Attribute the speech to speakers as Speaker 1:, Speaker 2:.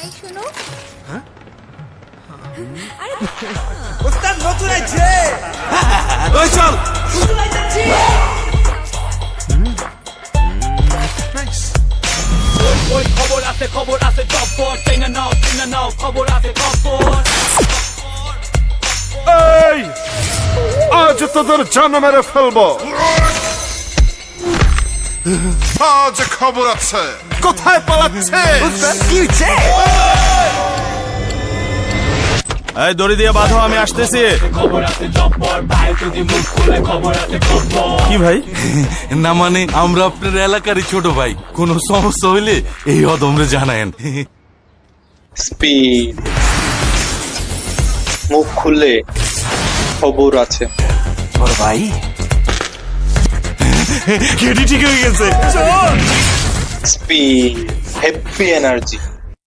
Speaker 1: এই শোনো
Speaker 2: ওস্তাদ নতুন আইছে
Speaker 3: ওই চল
Speaker 2: নতুন আইতাছি
Speaker 4: ওই খবর আছে জব্বর টেনে নাও খবর আছে খবর
Speaker 5: এই আজ তোদের জান মেরে ফেলবো আজ খবর আছে কোথায় পালাচ্ছে
Speaker 2: কি হইছে
Speaker 3: এই দড়ি দিয়ে বাঁধো, আমি আসতেছি।
Speaker 4: খবর আছে জব্বর ভাই যদি মুখ খুলে খবর আছে খবর
Speaker 3: কি ভাই?
Speaker 6: না মানে আমরা আপনার এলাকারই ছোট ভাই, কোনো সমস্যা হইলে এই অদমরে জানায়েন।
Speaker 7: স্পিড মুখ খুললে খবর আছে।
Speaker 2: বড় ভাই
Speaker 3: কেডি ঠিক হয়ে গেছে।
Speaker 7: Speed happy energy.